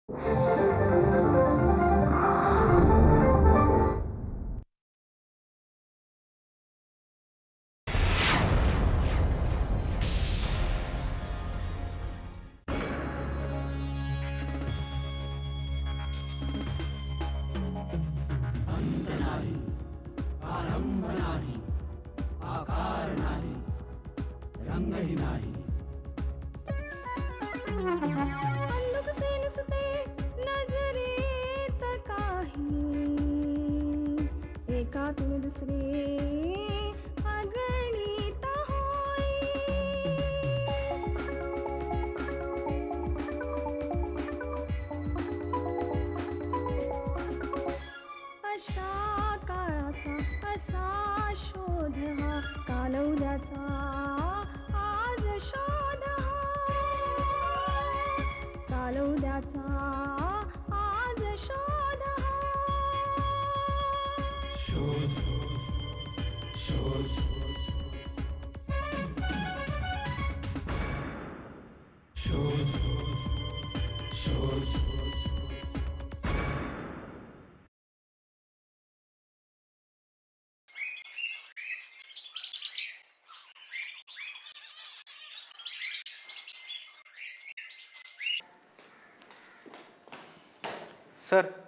Sir,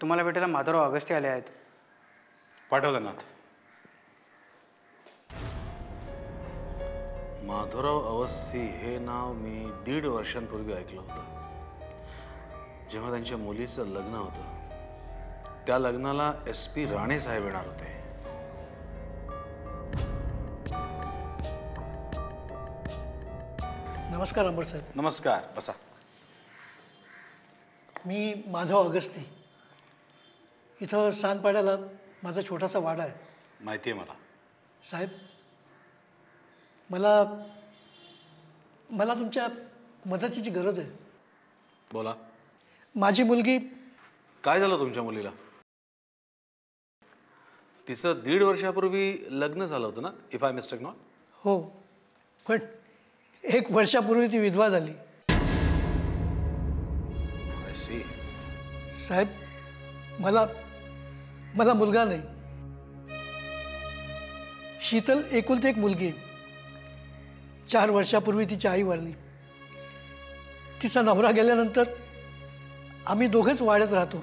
तुम्हाला भेटायला माधवराव अगस्ती आले आहेत. पाठवलं नाथ. माधवराव अवस्थी हे नाव मी 1.5 वर्षांपूर्वी ऐकलं होतं. जेव्हा त्यांच्या मुलीचं लग्न होतं त्या लग्नाला SP राणे साहेब येणार होते. नमस्कार अंबर साहेब. नमस्कार, बसा. मी माधव अगस्ती. इथं सानपाड्याला माझा छोटासा वाडा आहे. माहिती आहे मला. साहेब, मला मला तुमच्या मदतीची गरज आहे. बोला. माझी मुलगी. काय झालं तुमच्या मुलीला? तिचं 1.5 वर्षापूर्वी लग्न झालं होतं ना, इफ आय मिस्टेक नॉट? हो, पण 1 वर्षापूर्वी ती विधवा झाली. I C. साहेब, मला मुलगा नाही. शीतल एकुलती एक मुलगी. 4 वर्षापूर्वी तिची आई वारली. तिचा नवरा गेल्यानंतर आम्ही दोघंच वाड्यात राहतो.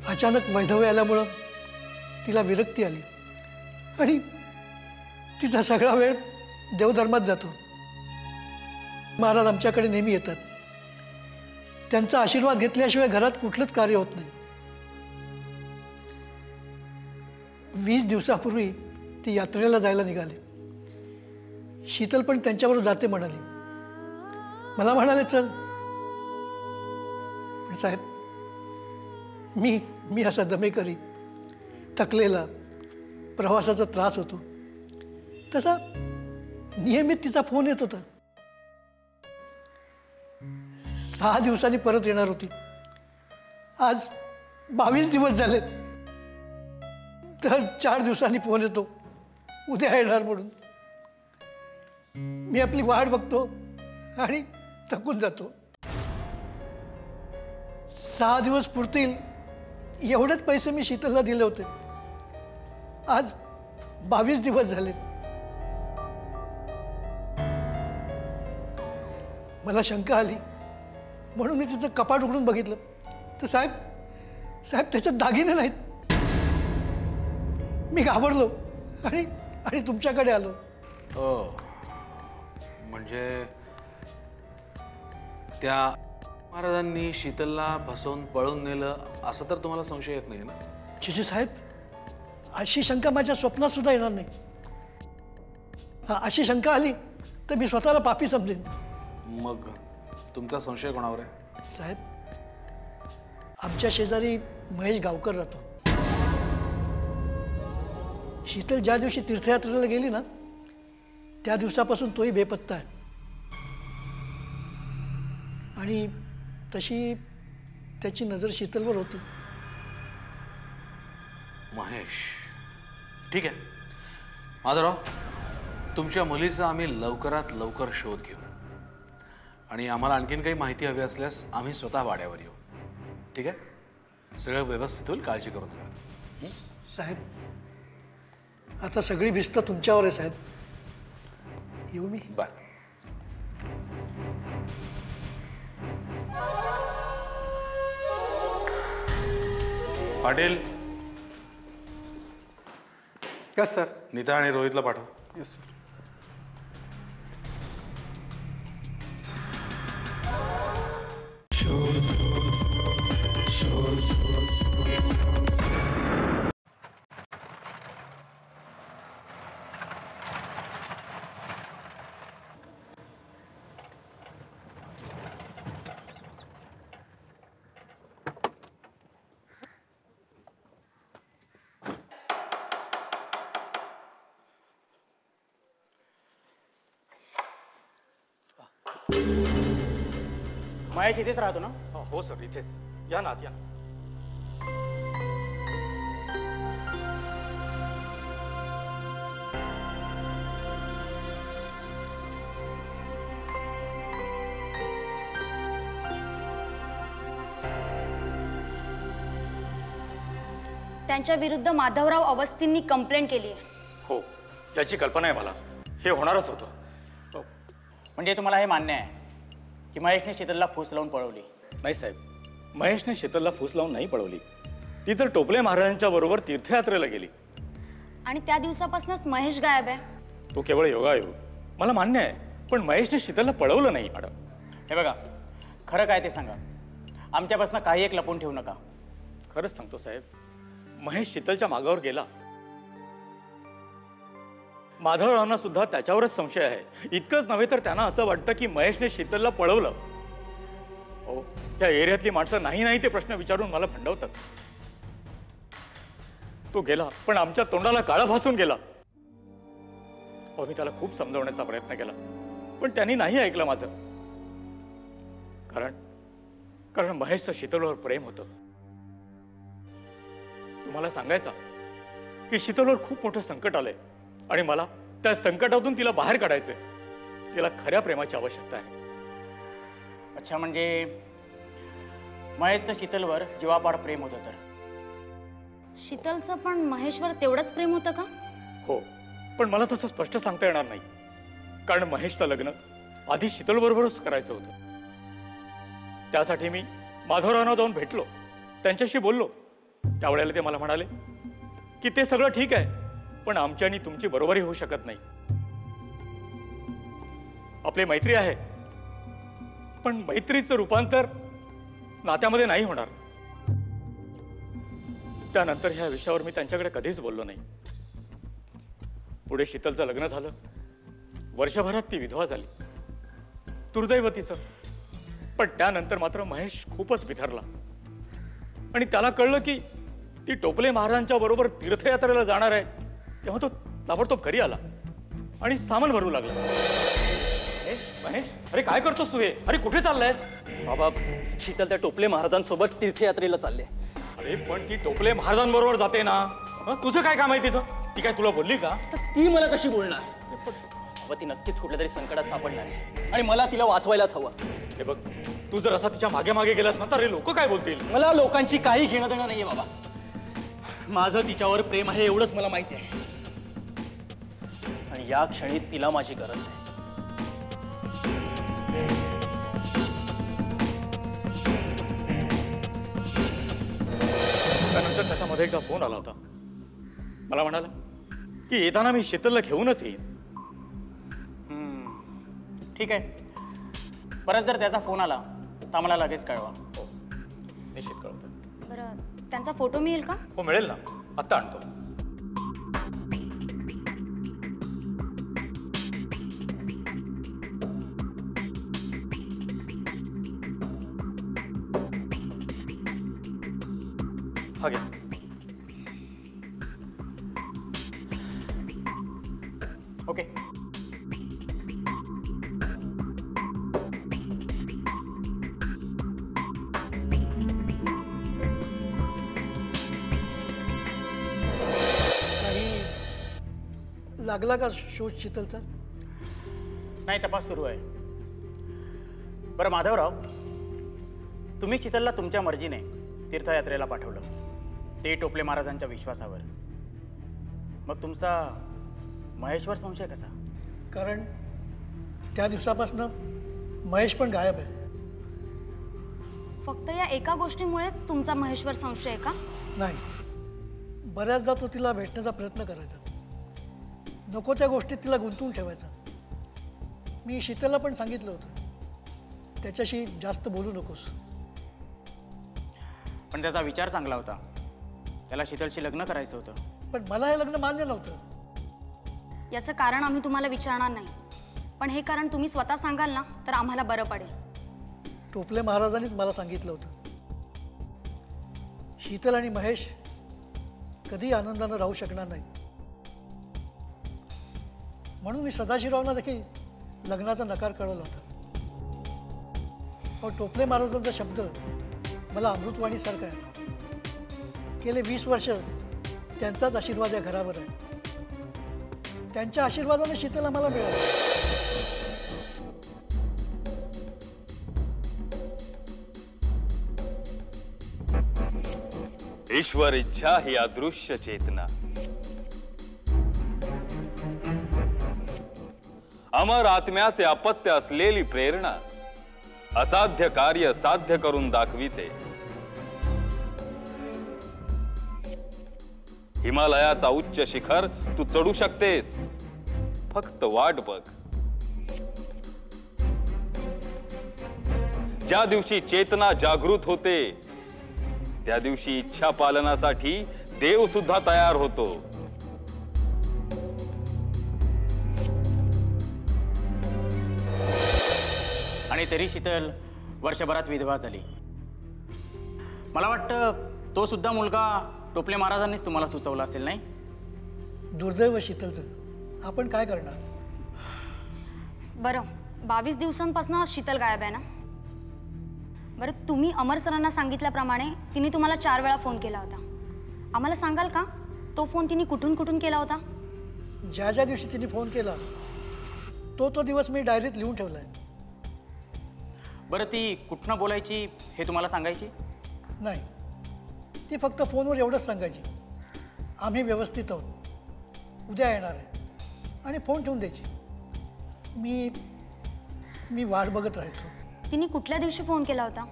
अचानक वैधव्य आल्यामुळं तिला विरक्ती आली आणि तिचा सगळा वेळ देवधर्मात जातो. महाराज आमच्याकडे नेहमी येतात. त्यांचा आशीर्वाद घेतल्याशिवाय घरात कुठलंच कार्य होत नाही. 20 दिवसापूर्वी ती यात्रेला जायला निघाली. शीतल पण त्यांच्याबरोबर जाते म्हणाली. मला म्हणाले चल. पण साहेब, मी असा दमेकरी, थकलेला, प्रवासाचा त्रास होतो. तसा नियमित तिचा फोन येत होता. 6 दिवसांनी परत येणार होती. आज 22 दिवस झाले. तर 4 दिवसांनी फोन येतो उद्या येणार म्हणून. मी आपली वाट बघतो आणि थकून जातो. 6 दिवस पुरतील एवढेच पैसे मी शीतलला दिले होते. आज 22 दिवस झाले. मला शंका आली म्हणून मी तिचं कपाट उघडून बघितलं तर साहेब त्याच्यात दागिने नाहीत. मी घाबरलो आणि तुमच्याकडे आलो. म्हणजे त्या महाराजांनी शीतलला फसवून पळून नेलं असं तर तुम्हाला संशय येत नाही ना? छे साहेब, अशी शंका माझ्या स्वप्नात सुद्धा येणार नाही. अशी शंका आली तर मी स्वतःला पापी समजेन. मग तुमचा संशय कोणावर आहे? साहेब, आमच्या शेजारी महेश गावकर राहतो. शीतल ज्या दिवशी तीर्थयात्रेला गेली ना त्या दिवसापासून तोही बेपत्ता आहे. आणि तशी त्याची नजर शीतलवर होती. महेश, ठीक आहे माधवराव, तुमच्या मुलीचा आम्ही लवकरात लवकर शोध घेऊ आणि आम्हाला आणखीन काही माहिती हवी असल्यास आम्ही स्वतः वाड्यावर येऊ. ठीक आहे? सगळं व्यवस्थित होईल, काळजी करू नका. साहेब आता सगळी भिस्त तुमच्यावर आहे साहेब. येऊ मी? Bye. Patil, yes sir. Neeta आणि रोहितला पाठव. Yes sir. महेश इथेच राहतो ना? हो सर, इथेच. या ना, या ना. त्यांच्या विरुद्ध माधवराव अवस्थींनी कंप्लेंट केली आहे. हो, याची कल्पना आहे मला. हे होणारच होतं. म्हणजे तुम्हाला हे मान्य आहे की महेशने शीतलला फूस लावून पळवली? नाही साहेब, महेशने शीतलला फूस लावून नाही पळवली. ती तर टोपले महाराजांच्या बरोबर तीर्थयात्रेला गेली. आणि त्या दिवसापासूनच महेश गायब आहे. तो केवळ योगायोग. मला मान्य आहे, पण महेशने शीतलला पळवलं नाही मॅडम. हे बघा, खरं काय ते सांगा. आमच्यापासून काही एक लपून ठेवू नका. खरंच सांगतो साहेब, महेश शीतलच्या मागावर गेला. माधवरावांना सुद्धा त्याच्यावरच संशय आहे. इतकंच नव्हे तर त्यांना असं वाटतं की महेशने शीतलला पळवलं. हो, त्या एरियातली माणसं नाही ते प्रश्न विचारून मला भंडवतात. तो गेला, पण आमच्या तोंडाला काळा फासून गेला. हो, मी त्याला खूप समजवण्याचा प्रयत्न केला, पण त्यांनी नाही ऐकलं माझं. कारण महेशचं शीतलवर प्रेम होतं. तुम्हाला सांगायचं की शीतलवर खूप मोठं संकट आलंय आणि मला त्या संकटातून तिला बाहेर काढायचंय. तिला खऱ्या प्रेमाची आवश्यकता आहे. अच्छा, म्हणजे महेशचं शीतलवर जीवापाड प्रेम होतं तर? शीतलचं पण महेशवर तेवढंच प्रेम होतं का? हो, पण मला तसं स्पष्ट सांगता येणार नाही. कारण महेशचं लग्न आधी शीतल बरोबरच करायचं होतं. त्यासाठी मी माधवरावांना जाऊन भेटलो, त्यांच्याशी बोललो. त्यावेळेला ते मला म्हणाले की ते सगळं ठीक आहे, पण आमची आणि तुमची बरोबरी होऊ शकत नाही. आपली मैत्री आहे, पण मैत्रीचं रूपांतर नात्यामध्ये नाही होणार. त्यानंतर ह्या विषयावर मी त्यांच्याकडे कधीच बोललो नाही. पुढे शीतलचं लग्न झालं. वर्षभरात ती विधवा झाली. दुर्दैव तिचं. पण त्यानंतर मात्र महेश खूपच बिथरला आणि त्याला कळलं की ती टोपले महाराजांच्या बरोबर तीर्थयात्रेला जाणार आहे. तेव्हा तो ताबडतोब घरी आला आणि सामान भरू लागला. महेश, अरे काय करतोस तू हे? अरे कुठे चाललायस? बाबा, शीतल त्या टोपले महाराजांसोबत तीर्थयात्रेला चालले. अरे पण ती टोपले महाराजांबरोबर जाते ना. तुझं काय काम आहे तिथं? ती काय तुला बोलली का? तर ती मला कशी बोलणार? बाबा, ती नक्कीच कुठल्या तरी संकटात सापडणार आहे आणि मला तिला वाचवायलाच हवं. हे बघ, तू जर असा तिच्या मागे मागे गेलास ना तर हे लोक काय बोलतील? मला लोकांची काही घेणं देणं नाहीये बाबा. माझं तिच्यावर प्रेम आहे एवढंच मला माहिती आहे. आणि या क्षणी तिला माझी गरज आहे. त्यानंतर त्याचा मध्ये एकदा फोन आला होता. मला म्हणाला की येताना मी शीतलला घेऊनच येईन. ठीक आहे. परत जर त्याचा फोन आला तर आम्हाला लगेच कळवा. हो, निश्चित कळवतो. बरं, त्यांचा फोटो मिळेल का? हो, मिळेल ना. आत्ता आणतो. हा घ्या. ओके. लागला का शोध शीतलचा? नाही, तपास सुरू आहे. बरं माधवराव, तुम्ही शीतलला तुमच्या मर्जीने तीर्थयात्रेला पाठवलं, ते टोपले महाराजांच्या विश्वासावर. मग तुमचा महेशवर संशय कसा? कारण त्या दिवसापासून महेश पण गायब आहे. फक्त या एका गोष्टीमुळेच तुमचा महेशवर संशय आहे का? नाही, बऱ्याचदा तो तिला भेटण्याचा प्रयत्न करायचा, नको त्या गोष्टीत तिला गुंतवून ठेवायचा. मी शीतलला पण सांगितलं होतं, त्याच्याशी जास्त बोलू नकोस. पण त्याचा विचार चांगला होता, त्याला शीतलशी लग्न करायचं होतं. पण मला हे लग्न मान्य नव्हतं. याचं कारण आम्ही तुम्हाला विचारणार नाही, पण हे कारण तुम्ही स्वतः सांगाल ना तर आम्हाला बरं पडेल. टोपले महाराजांनीच मला सांगितलं होतं, शीतल आणि महेश कधी आनंदानं राहू शकणार नाही. म्हणून मी सदाशिवरावांना देखील लग्नाचा नकार कळवला होता. पण टोपले महाराजांचा शब्द मला अमृतवाणीसारखा आहे. गेले 20 वर्ष त्यांचाच आशीर्वाद या घरावर आहे. त्यांच्या आशीर्वादाने शीतल आम्हाला मिळाली. ईश्वर इच्छा ही अदृश्य चेतना, अमर आत्म्याचे अपत्य असलेली प्रेरणा, असाध्य कार्य साध्य करून दाखविते. हिमालयाचा उच्च शिखर तू चढू शकतेस, फक्त वाट बघ. ज्या दिवशी चेतना जागृत होते त्या दिवशी इच्छा पालनासाठी देव सुद्धा तयार होतो. आणि तरी शीतल वर्षभरात विधवा झाली. मला वाटतं तो सुद्धा मुलगा टोपले महाराजांनीच तुम्हाला सुचवला असेल, नाही? दुर्दैव शीतलचं. आपण काय करणार? बरं, 22 दिवसांपासून शीतल गायब आहे ना? बरं, तुम्ही अमर सरांना सांगितल्याप्रमाणे तिने तुम्हाला 4 वेळा फोन केला होता. आम्हाला सांगाल का तो फोन तिने कुठून कुठून केला होता? ज्या ज्या दिवशी तिने फोन केला तो दिवस मी डायरीत लिहून ठेवला आहे. बरं, ती कुठनं बोलायची हे तुम्हाला सांगायची? नाही, ती फक्त फोनवर एवढंच सांगायची, आम्ही व्यवस्थित आहोत, उद्या येणार आहे, आणि फोन ठेवून द्यायची. मी वाट बघत राहायचो. तिने कुठल्या दिवशी फोन केला होता?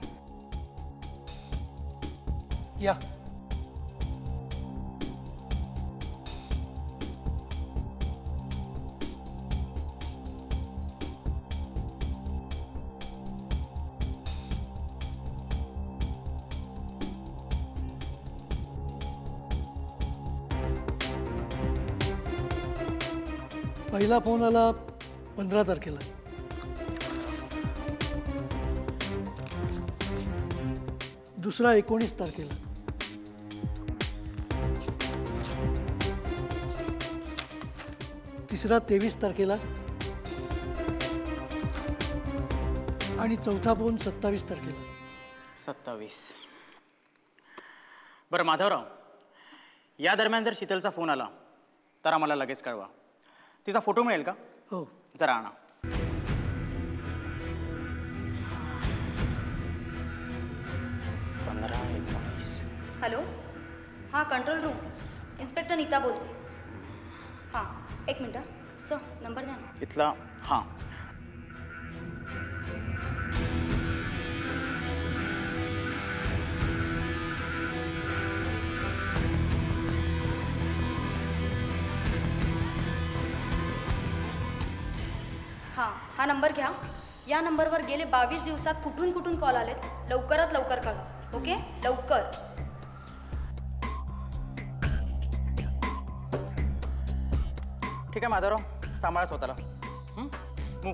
या पहिला फोन आला 15 तारखेला. दुसरा 19 तारखेला. तिसरा 23 तारखेला. आणि चौथा फोन 27 तारखेला. 27. बरं माधवराव, या दरम्यान जर शीतलचा फोन आला तर आम्हाला लगेच कळवा. तिचा फोटो मिळेल का? हो. जरा आणा. हॅलो, हां, कंट्रोल रूम, इन्स्पेक्टर नीता बोलते. हां, एक मिनटं सर, नंबर द्या ना. इथला. हां, हा नंबर घ्या. या नंबरवर गेले 22 दिवसात कुठून कुठून कॉल आलेत, लवकरात लवकर कळवा. ओके, लवकर. ठीक आहे माधवराव, सांभाळा स्वतःला. मूव.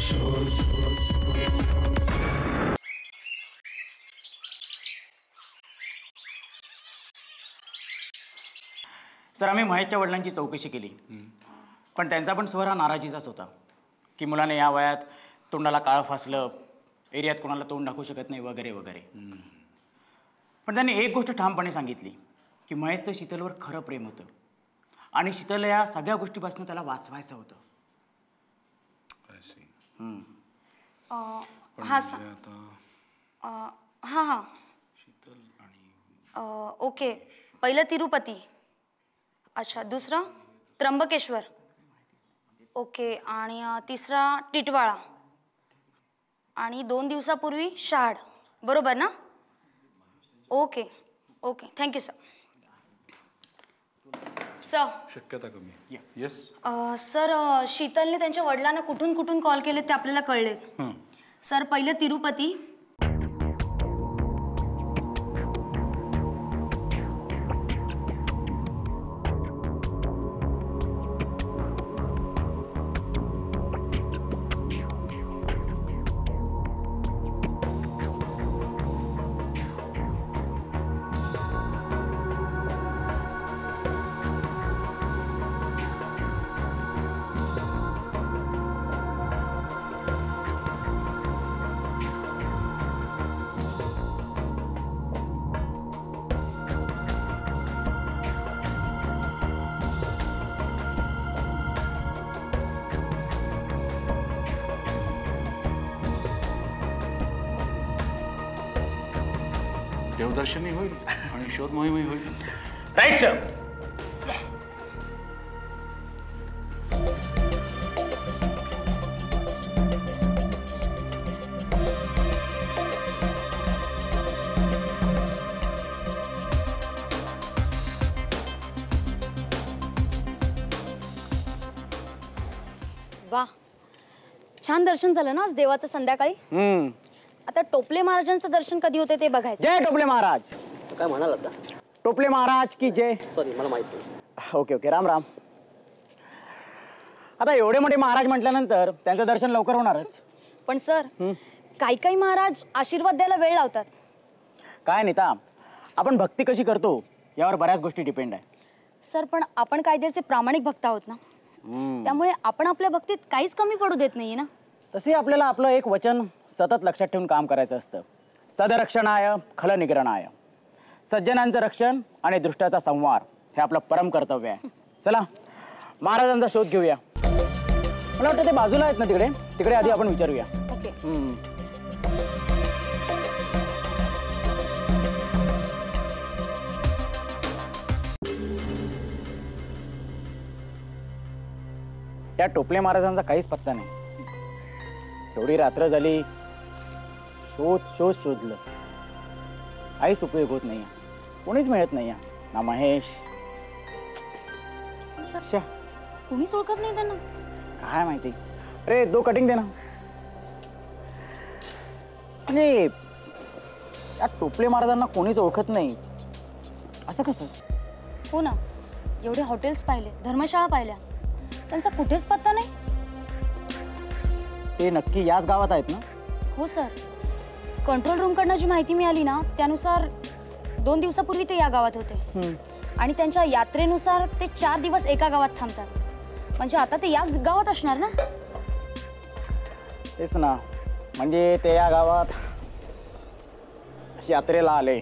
सर, आम्ही महेशच्या वडिलांची चौकशी केली, पण त्यांचा पण स्वर हा नाराजीचाच होता की मुलाने या वयात तोंडाला काळं फासलं, एरियात कोणाला तोंड दाखवू शकत नाही वगैरे वगैरे. पण त्यांनी एक गोष्ट ठामपणे सांगितली की महेशचं शीतलवर खरं प्रेम होतं आणि शीतल या सगळ्या गोष्टीपासून त्याला वाचवायचं होतं. हा हां हां ओके. पहिलं तिरुपती, अच्छा. दुसरा त्र्यंबकेश्वर, ओके. आणि तिसरा टिटवाळा आणि 2 दिवसापूर्वी शहाड, बरोबर ना? Okay okay, thank you sir. Sir, शक्यता कमी. येस सर, शीतलने त्यांच्या वडिलांना कुठून कुठून कॉल केले ते आपल्याला कळले. सर, पहिलं तिरुपती, देवदर्शनही होईल आणि शोध मोहीमही होईल. Right sir. वा, छान दर्शन झालं ना आज देवाचं संध्याकाळी. आता टोपले महाराजांचं दर्शन कधी होते ते बघायचं. जय टोपले महाराज. काय म्हणाल आता? टोपले महाराज की जय. सॉरी, मला माहित नाही. Okay okay, Ram Ram. आता एवढे मोठे महाराज म्हटल्यानंतर त्यांचं दर्शन लवकर होणारच. पण सर, काही महाराज आशीर्वाद द्यायला वेळ लावतात. काय नीता, आपण भक्ती कशी करतो यावर बऱ्याच गोष्टी डिपेंड आहे. सर, पण आपण कायद्याचे प्रामाणिक भक्त आहोत ना, त्यामुळे आपण आपल्या भक्तीत काहीच कमी पडू देत नाहीये ना. तसे आपल्याला आपलं एक वचन सतत लक्षात ठेवून काम करायचं असतं. सदरक्षणाय खलनिग्रहणाय. सज्जनांचं रक्षण आणि दृष्टाचा संवार हे आपलं परम कर्तव्य आहे. चला महाराजांचा शोध घेऊया. मला वाटतं ते बाजूला आहेत ना तिकडे, तिकडे आधी आपण विचारूया. ओके. त्या टोपले महाराजांचा काहीच पत्ता नाही. एवढी रात्र झाली, शोधलं, काहीच उपयोग होत नाही. कोणीच मिळत नाही ना महेश. कोणीच ओळखत नाही त्यांना. काय माहिती. अरे 2 कटिंग दे ना. आणि या टोपले महाराजांना कोणीच ओळखत नाही असं कसं? हो ना, एवढे हॉटेल्स पाहिले, धर्मशाळा पाहिल्या, त्यांचा कुठेच पत्ता नाही. ते नक्की याच गावात आहेत ना? हो सर, कंट्रोल रूमकडनं जी माहिती मिळाली ना त्यानुसार 2 दिवसापूर्वी ते या गावात होते आणि त्यांच्या यात्रेनुसार ते 4 दिवस एका गावात थांबतात. म्हणजे आता ते याच गावात असणार ना? तेच ना, म्हणजे ते या गावात यात्रेला आले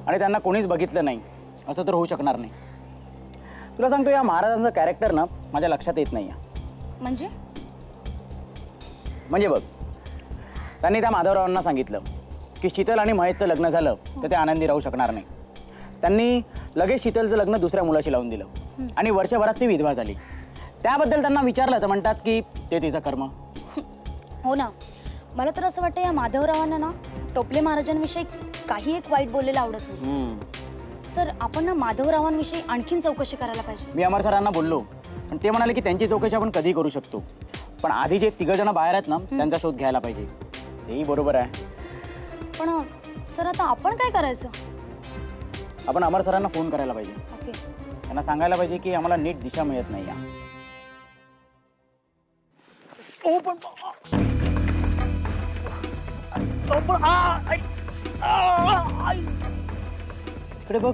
आणि त्यांना कोणीच बघितलं नाही असं तर होऊ शकणार नाही. तुला सांगतो, या महाराजांचं कॅरेक्टर ना माझ्या लक्षात येत नाही. म्हणजे बघ, त्यांनी त्या माधवरावांना सांगितलं की शीतल आणि महेशचं लग्न झालं तर ते आनंदी राहू शकणार नाही. त्यांनी लगेच शीतलचं लग्न दुसऱ्या मुलाशी लावून दिलं आणि वर्षभरात ती विधवा झाली. त्याबद्दल त्यांना विचारलं तर म्हणतात की ते तिचं कर्म. हो ना, मला तर असं वाटतं या माधवरावांना ना टोपले महाराजांविषयी काही एक वाईट बोललेलं आवडत नाही. सर, आपण ना माधवरावांविषयी आणखीन चौकशी करायला पाहिजे. मी अमर सरांना बोललो, पण ते म्हणाले की त्यांची चौकशी आपण कधी करू शकतो, पण आधी जे 3 जण बाहेर आहेत ना त्यांचा शोध घ्यायला पाहिजे. तेही बरोबर आहे. पण सर, आता आपण काय करायचं? आपण अमर सरांना फोन करायला पाहिजे. ओके. त्यांना सांगायला पाहिजे की आम्हाला नीट दिशा मिळत नाही. ओ पण इकडे बघ,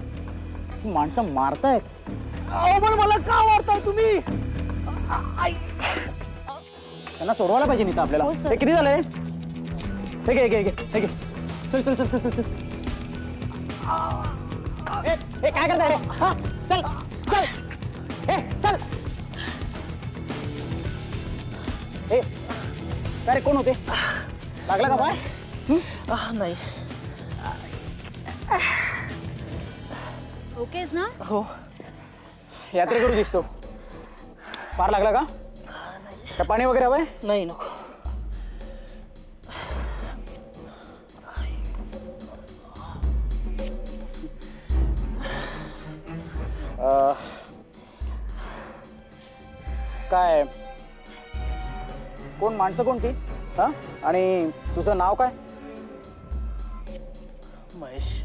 माणसं मारतायत. अहो पण मला का मारताय तुम्ही? त्यांना सोडवायला पाहिजे नीता आपल्याला. हो, सर. हे किती झालंय? हे घे घे घे हे घे. चल चल चल चल चल चल. हे काय करताय रे? हा चल चल. हे चल. हे काय रे, कोण होते? लागला का पाय? नाही. ओकेच ना? हो, यात्रेकरू दिसतो. फार लागला का? काय पाणी वगैरे हवंय? नाही नको. काय कोण माणसं कोणती? हा, आणि तुझं नाव काय? महेश.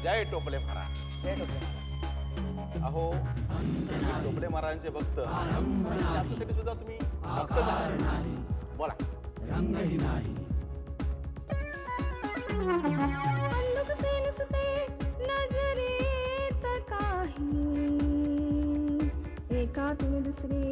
जय टोपले महाराज. अहो, टोपले महाराजांचे भक्त आपल्यासाठी सुद्धा तुम्ही भक्त झाला. बोला. एका तुम्ही दुसरी